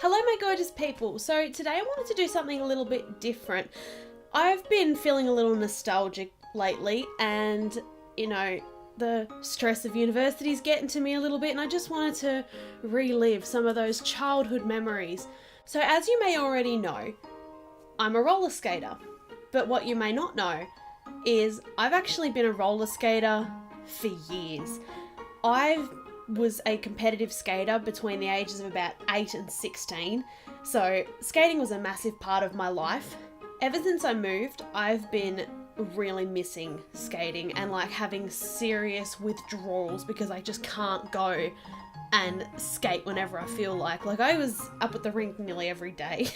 Hello my gorgeous people. So today I wanted to do something a little bit different. I've been feeling a little nostalgic lately and, the stress of university is getting to me a little bit and I just wanted to relive some of those childhood memories. So as you may already know, I'm a roller skater. But what you may not know is I've actually been a roller skater for years. I was a competitive skater between the ages of about 8 and 16, so skating was a massive part of my life. Ever since I moved, I've been really missing skating and having serious withdrawals because I just can't go and skate whenever I feel like. I was up at the rink nearly every day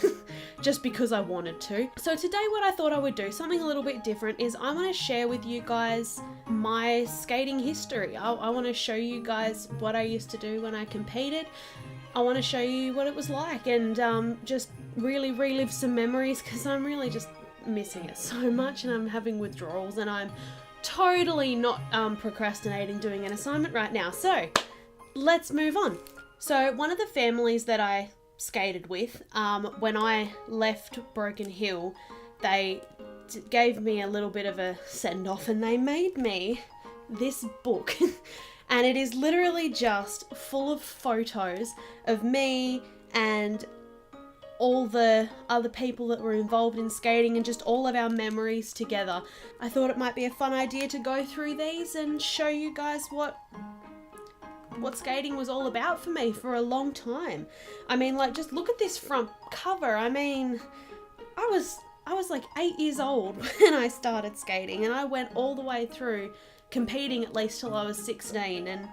just because I wanted to. So today what I thought I would do, something a little bit different, is I want to share with you guys my skating history. I want to show you guys what I used to do when I competed. I want to show you what it was like and just really relive some memories because I'm really just missing it so much and I'm having withdrawals and I'm totally not procrastinating doing an assignment right now. So let's move on. So one of the families that I skated with, when I left Broken Hill, they gave me a little bit of a send-off and they made me this book. And it is literally just full of photos of me and all the other people that were involved in skating and just all of our memories together. I thought it might be a fun idea to go through these and show you guys what skating was all about for me for a long time. I mean, just look at this front cover. I mean, I was like 8 years old when I started skating and I went all the way through competing at least till I was 16, and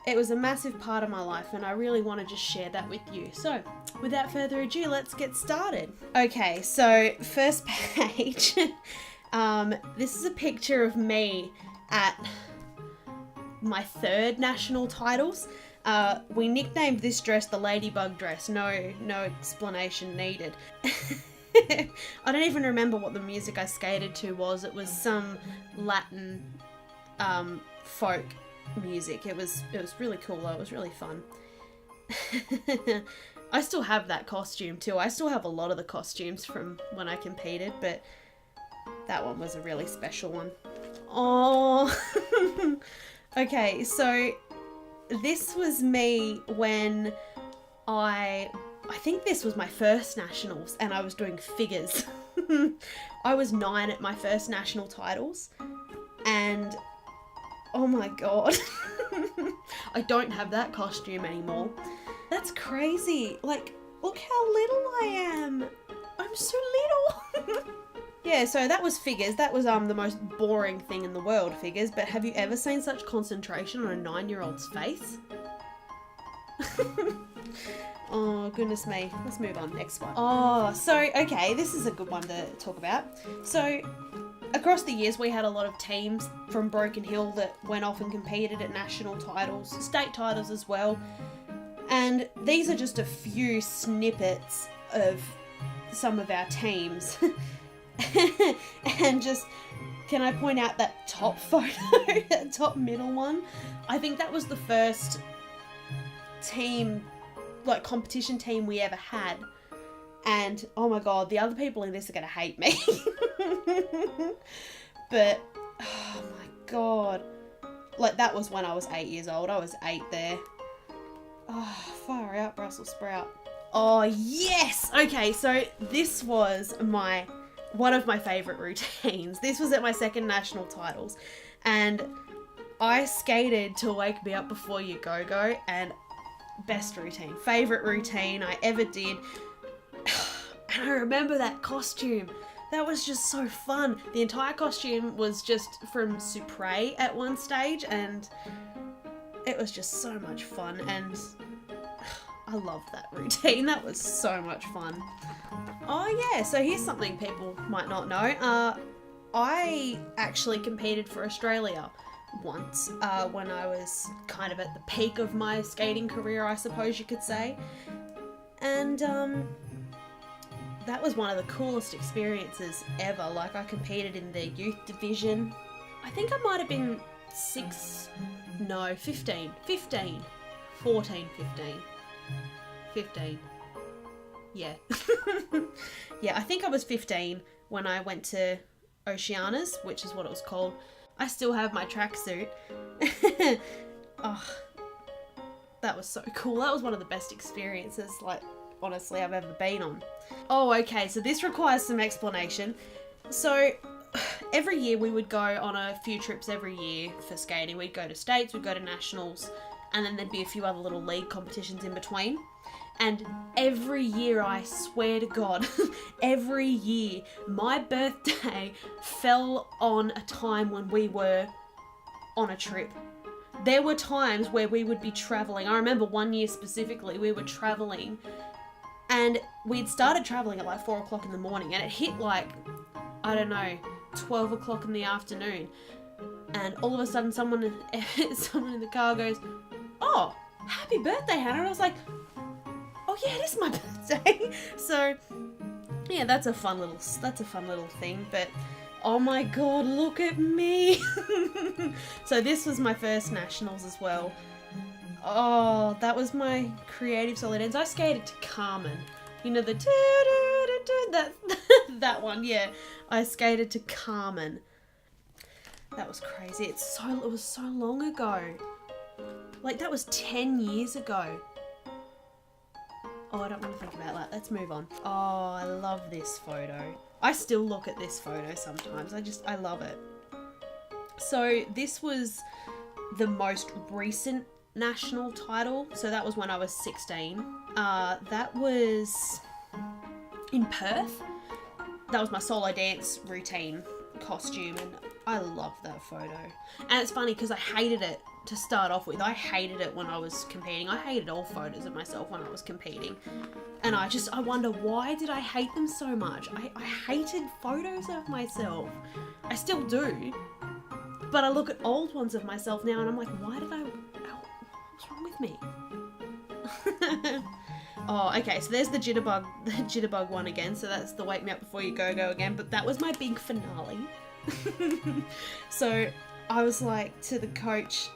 it was a massive part of my life and I really want to just share that with you. So without further ado, let's get started. Okay, so first page. This is a picture of me at my third national titles. We nicknamed this dress the Ladybug dress. No explanation needed. I don't even remember what the music I skated to was. It was some Latin folk music. It was really cool though. It was really fun. I still have that costume too. I still have a lot of the costumes from when I competed, but that one was a really special one. Oh. Okay, so this was me when I think this was my first nationals and I was doing figures. I was 9 at my first national titles and oh my god, I don't have that costume anymore. That's crazy. Look how little I am. I'm so little. Yeah, so that was figures. That was the most boring thing in the world, figures. But have you ever seen such concentration on a 9-year-old's face? Oh, goodness me. Let's move on. Next one. Oh, so, okay, this is a good one to talk about. So, across the years, we had a lot of teams from Broken Hill that went off and competed at national titles, state titles as well. And these are just a few snippets of some of our teams. And just, can I point out that top photo, that top middle one? I think that was the first team, competition team we ever had. And oh my god, the other people in this are gonna hate me. But oh my god, that was when I was 8 years old. I was 8 there. Oh, far out, Brussels sprout. Oh yes. Okay, so this was one of my favourite routines. This was at my second national titles and I skated to Wake Me Up Before You Go Go, and best routine, favourite routine I ever did. And I remember that costume. That was just so fun. The entire costume was just from Supre at one stage and it was just so much fun and I loved that routine. That was so much fun. Oh yeah, so here's something people might not know. I actually competed for Australia once when I was kind of at the peak of my skating career, I suppose you could say. And that was one of the coolest experiences ever. I competed in the youth division. I think I might have been 15. Yeah. Yeah, I think I was 15 when I went to Oceana's, which is what it was called. I still have my tracksuit. Oh, that was so cool. That was one of the best experiences, like, honestly, I've ever been on. Oh, okay, so this requires some explanation. So, every year we would go on a few trips every year for skating. We'd go to states, we'd go to nationals, and then there'd be a few other little league competitions in between. And every year, I swear to God, every year, my birthday fell on a time when we were on a trip. There were times where we would be traveling. I remember one year specifically, we were traveling, and we'd started traveling at like 4 o'clock in the morning, and it hit like, I don't know, 12 o'clock in the afternoon. And all of a sudden, someone in the car goes, "Oh, happy birthday, Hannah." And I was like, "Oh yeah, it is my birthday." So yeah, that's a fun little thing. But oh my God, look at me. So this was my first nationals as well. Oh, that was my creative solid ends. I skated to Carmen. You know the that one, yeah. I skated to Carmen. That was crazy. It was so long ago. Like, that was 10 years ago. Oh, I don't want to think about that. Let's move on. Oh, I love this photo. I still look at this photo sometimes. I love it. So this was the most recent national title. So that was when I was 16. That was in Perth. That was my solo dance routine costume, and I love that photo. And it's funny because I hated it to start off with. I hated it when I was competing. I hated all photos of myself when I was competing. And I wonder, why did I hate them so much? I hated photos of myself. I still do. But I look at old ones of myself now and I'm like, what's wrong with me? Oh, okay, so there's the jitterbug one again. So that's the wake me up before you go again. But that was my big finale. So I was like to the coach,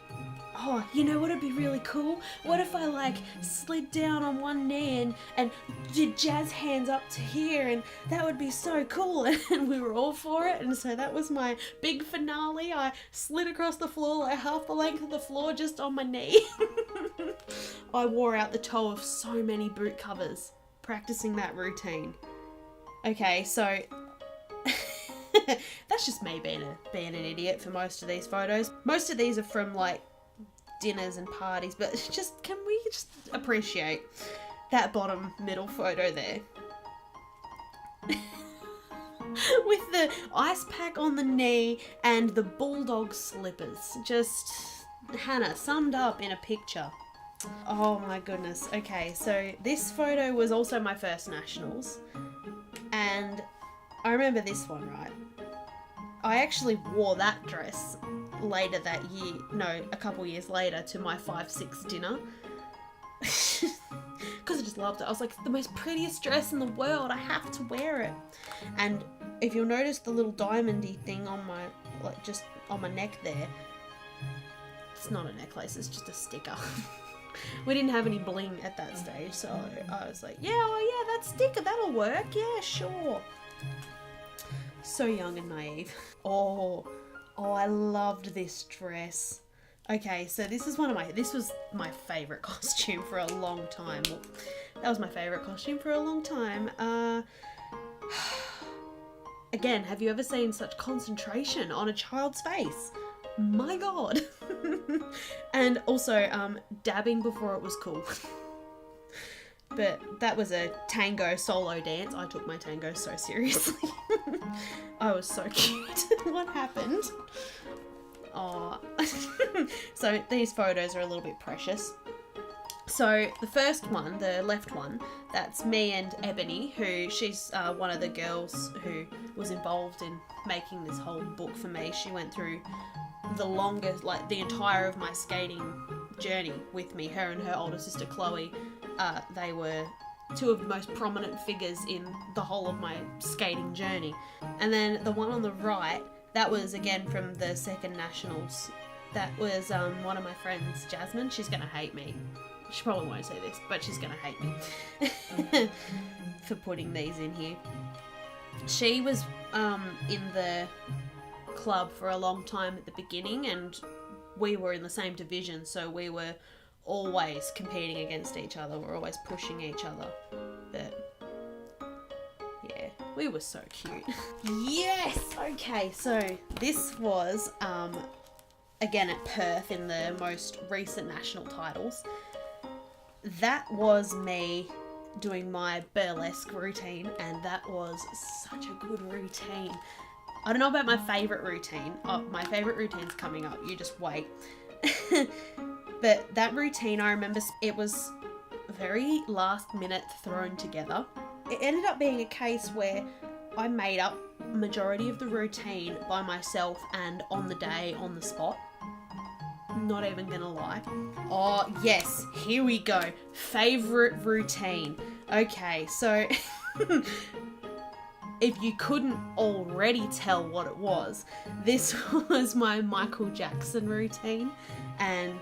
"Oh, you know what would be really cool? What if I like slid down on one knee and did jazz hands up to here, and that would be so cool." And we were all for it. And so that was my big finale. I slid across the floor like half the length of the floor just on my knee. I wore out the toe of so many boot covers practicing that routine. Okay, so that's just me being an idiot for most of these photos. Most of these are from like dinners and parties, but can we just appreciate that bottom middle photo there? With the ice pack on the knee and the bulldog slippers. Just Hannah summed up in a picture. Oh my goodness. Okay, so this photo was also my first nationals, and I remember this one, right? I actually wore that dress later that year, no, a couple years later, to my 5/6 dinner. Because I just loved it. I was like, the most prettiest dress in the world, I have to wear it. And if you'll notice the little diamondy thing on my, like, just on my neck there, it's not a necklace, it's just a sticker. We didn't have any bling at that stage, so I was like, yeah, that sticker, that'll work, yeah, sure. So young and naive. Oh, I loved this dress. Okay, so this was my favourite costume for a long time. Well, that was my favourite costume for a long time. Again, have you ever seen such concentration on a child's face? My God. And also, dabbing before it was cool. But that was a tango solo dance. I took my tango so seriously. I was so cute. What happened? Oh. So these photos are a little bit precious. So the first one, the left one, that's me and Ebony, she's one of the girls who was involved in making this whole book for me. She went through the longest, like the entire of my skating journey with me. Her and her older sister Chloe, they were two of the most prominent figures in the whole of my skating journey. And then the one on the right, that was again from the second nationals. That was one of my friends, Jasmine. She's gonna hate me. She probably won't say this, but she's gonna hate me. for putting these in here. She was in the club for a long time at the beginning, and we were in the same division, so we were always competing against each other. We're always pushing each other. But yeah, we were so cute. Yes! Okay, so this was again at Perth in the most recent national titles. That was me doing my burlesque routine, and that was such a good routine. I don't know about my favourite routine. Oh, my favourite routine's coming up. You just wait. But that routine, I remember it was very last minute thrown together. It ended up being a case where I made up majority of the routine by myself and on the day, on the spot. Not even gonna lie. Oh yes, here we go. Favourite routine. Okay, so if you couldn't already tell what it was, this was my Michael Jackson routine, and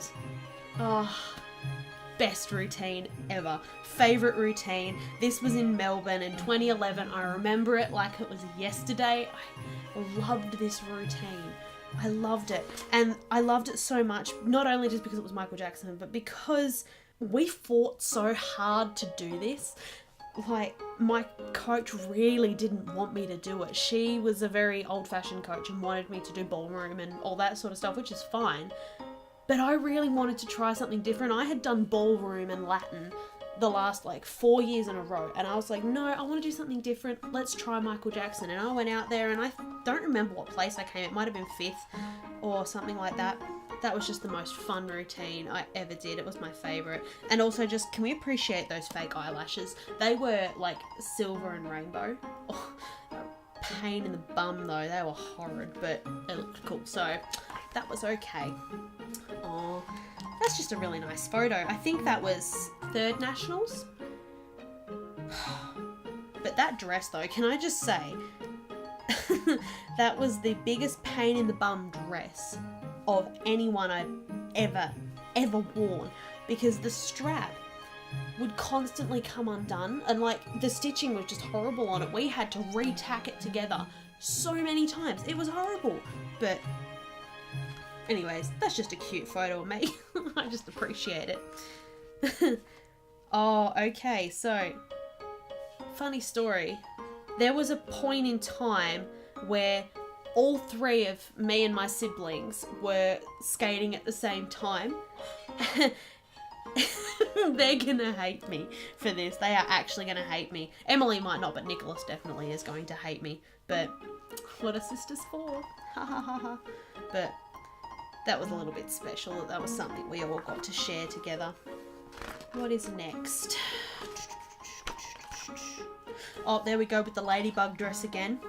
best routine ever. Favourite routine. This was in Melbourne in 2011. I remember it like it was yesterday. I loved this routine. I loved it. And I loved it so much, not only just because it was Michael Jackson, but because we fought so hard to do this. Like, my coach really didn't want me to do it. She was a very old-fashioned coach and wanted me to do ballroom and all that sort of stuff, which is fine. But I really wanted to try something different. I had done ballroom and Latin the last 4 years in a row, and I was like, no, I want to do something different. Let's try Michael Jackson. And I went out there, and I don't remember what place I came. It might have been 5th or something like that. That was just the most fun routine I ever did. It was my favourite. And also, just, can we appreciate those fake eyelashes? They were like silver and rainbow. Oh, pain in the bum though. They were horrid, but they looked cool. So that was okay. Oh, that's just a really nice photo. I think that was 3rd Nationals. But that dress though, can I just say, that was the biggest pain in the bum dress of anyone I've ever worn, because the strap would constantly come undone, and the stitching was just horrible on it. We had to re-tack it together so many times. It was horrible. But anyways, that's just a cute photo of me. I just appreciate it. Oh, okay, so funny story. There was a point in time where all 3 of me and my siblings were skating at the same time. They're gonna hate me for this. They are actually gonna hate me. Emily might not, but Nicholas definitely is going to hate me. But what are sisters for? Ha ha ha ha. But that was a little bit special. That was something we all got to share together. What is next? Oh, there we go with the ladybug dress again.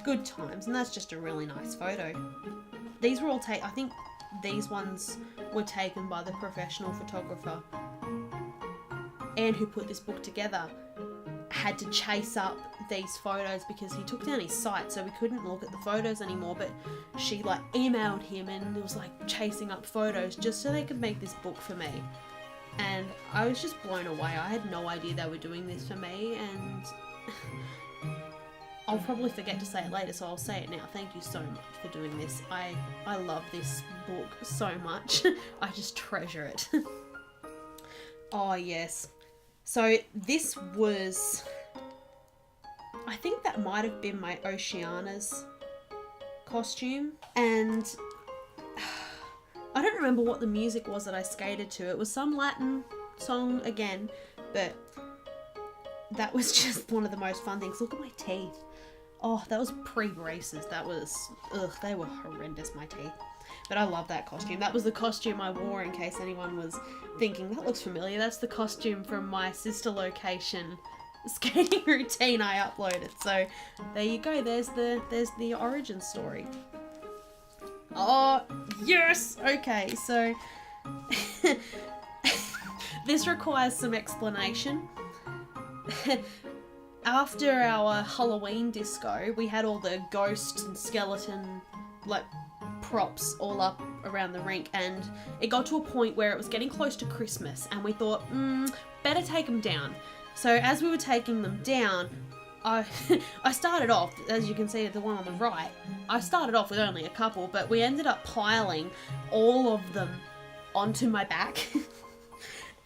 Good times, and that's just a really nice photo. These were all I think these ones were taken by the professional photographer. And who put this book together had to chase up these photos because he took down his site, so we couldn't look at the photos anymore, but she emailed him and it was chasing up photos just so they could make this book for me. And I was just blown away. I had no idea they were doing this for me, and I'll probably forget to say it later, so I'll say it now. Thank you so much for doing this. I love this book so much. I just treasure it. Oh, yes. So this was, I think that might have been my Oceana's costume, and I don't remember what the music was that I skated to. It was some Latin song again, but that was just one of the most fun things. Look at my teeth. Oh, that was pre-braces. That was, they were horrendous, my teeth. But I love that costume. That was the costume I wore, in case anyone was thinking, that looks familiar. That's the costume from my sister location skating routine I uploaded. So there you go. There's the origin story. Oh, yes! Okay, so this requires some explanation. After our Halloween disco, we had all the ghost and skeleton props all up around the rink, and it got to a point where it was getting close to Christmas, and we thought, better take them down. So as we were taking them down, I I started off, as you can see, the one on the right, I started off with only a couple, but we ended up piling all of them onto my back.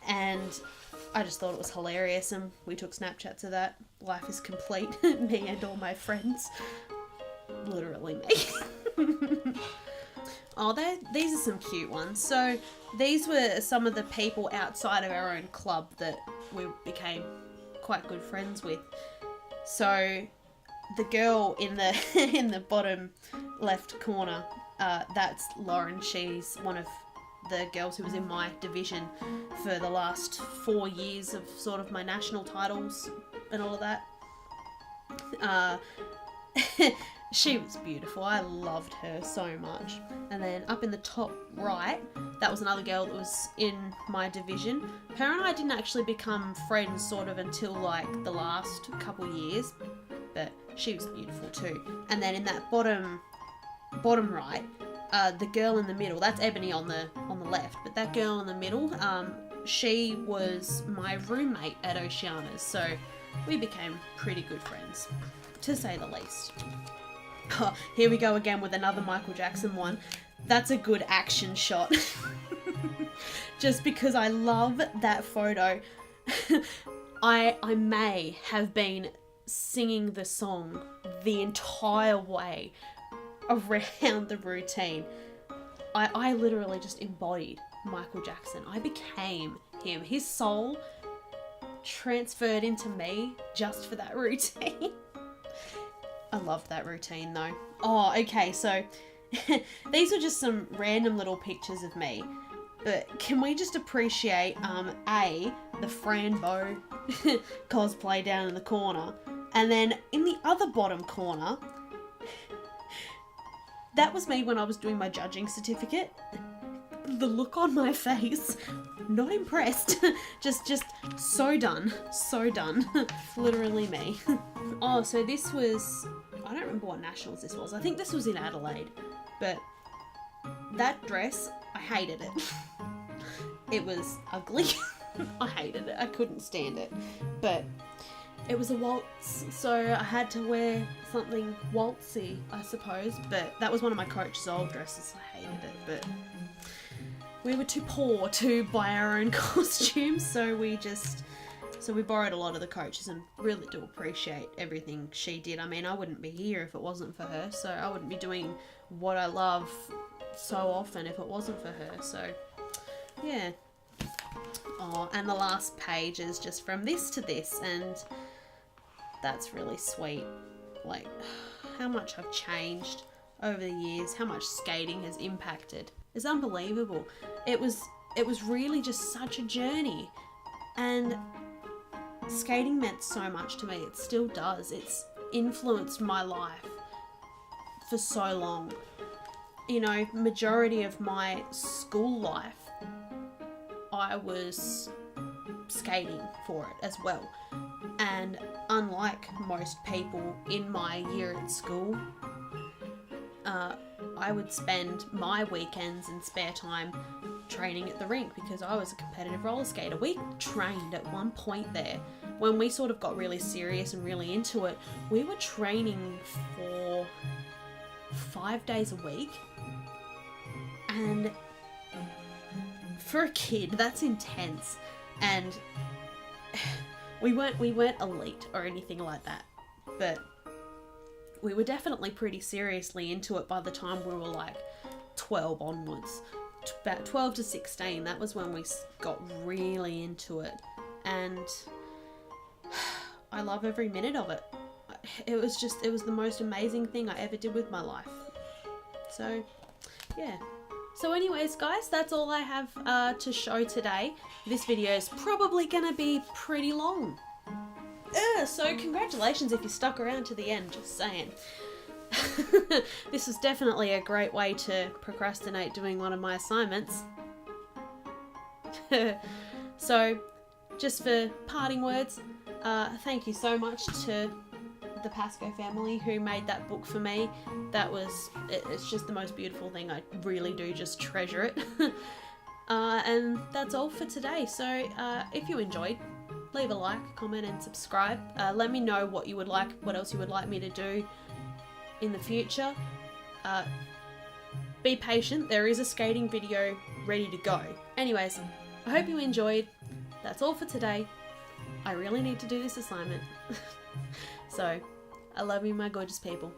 And I just thought it was hilarious, and we took Snapchats of that. Life is complete. Me and all my friends. Literally me. Oh, these are some cute ones. So these were some of the people outside of our own club that we became quite good friends with. So the girl in the in the bottom left corner, that's Lauren. She's one of the girls who was in my division for the last 4 years of sort of my national titles and all of that. She was beautiful. I loved her so much. And then up in the top right, that was another girl that was in my division. Her and I didn't actually become friends sort of until like the last couple years, but she was beautiful too. And then in that bottom right, the girl in the middle, that's Ebony on the left, but that girl in the middle, she was my roommate at Oceana's, so we became pretty good friends, to say the least. Oh, here we go again with another Michael Jackson one. That's a good action shot. Just because I love that photo. I may have been singing the song the entire way around the routine. I literally just embodied Michael Jackson. I became him. His soul transferred into me just for that routine. I loved that routine though. Oh, okay, so these are just some random little pictures of me. But can we just appreciate, the Franbo cosplay down in the corner. And then in the other bottom corner, that was me when I was doing my judging certificate. The look on my face, not impressed. just so done. Literally me. Oh, so this was, I don't remember what nationals this was. I think this was in Adelaide. But that dress, I hated it. It was ugly. I hated it. I couldn't stand it. But it was a waltz, so I had to wear something waltzy, I suppose. But that was one of my coach's old dresses. I hated it, but we were too poor to buy our own costumes, so we borrowed a lot of the coaches, and really do appreciate everything she did. I mean, I wouldn't be here if it wasn't for her, so I wouldn't be doing what I love so often if it wasn't for her, so yeah. Oh, and the last page is just from this to this, and that's really sweet. Like, how much I've changed over the years, how much skating has impacted. It's unbelievable. It was really just such a journey, and skating meant so much to me. It still does. It's influenced my life for so long. You know, majority of my school life, I was skating for it as well. And unlike most people in my year at school, I would spend my weekends and spare time training at the rink because I was a competitive roller skater. We trained at one point there. When we sort of got really serious and really into it, we were training for 5 days a week. And for a kid, that's intense. And we weren't elite or anything like that, but we were definitely pretty seriously into it by the time we were like 12 onwards. About 12 to 16, that was when we got really into it. And I love every minute of it. It was the most amazing thing I ever did with my life. So, yeah. So anyways, guys, that's all I have to show today. This video is probably going to be pretty long. So congratulations if you stuck around to the end, just saying. This is definitely a great way to procrastinate doing one of my assignments. So, just for parting words, thank you so much to the Pascoe family who made that book for me. It's just the most beautiful thing. I really do just treasure it. And that's all for today. So if you enjoyed, leave a like, comment and subscribe. Let me know what else you would like me to do in the future. Be patient, there is a skating video ready to go. Anyways, I hope you enjoyed. That's all for today. I really need to do this assignment. So, I love you, my gorgeous people.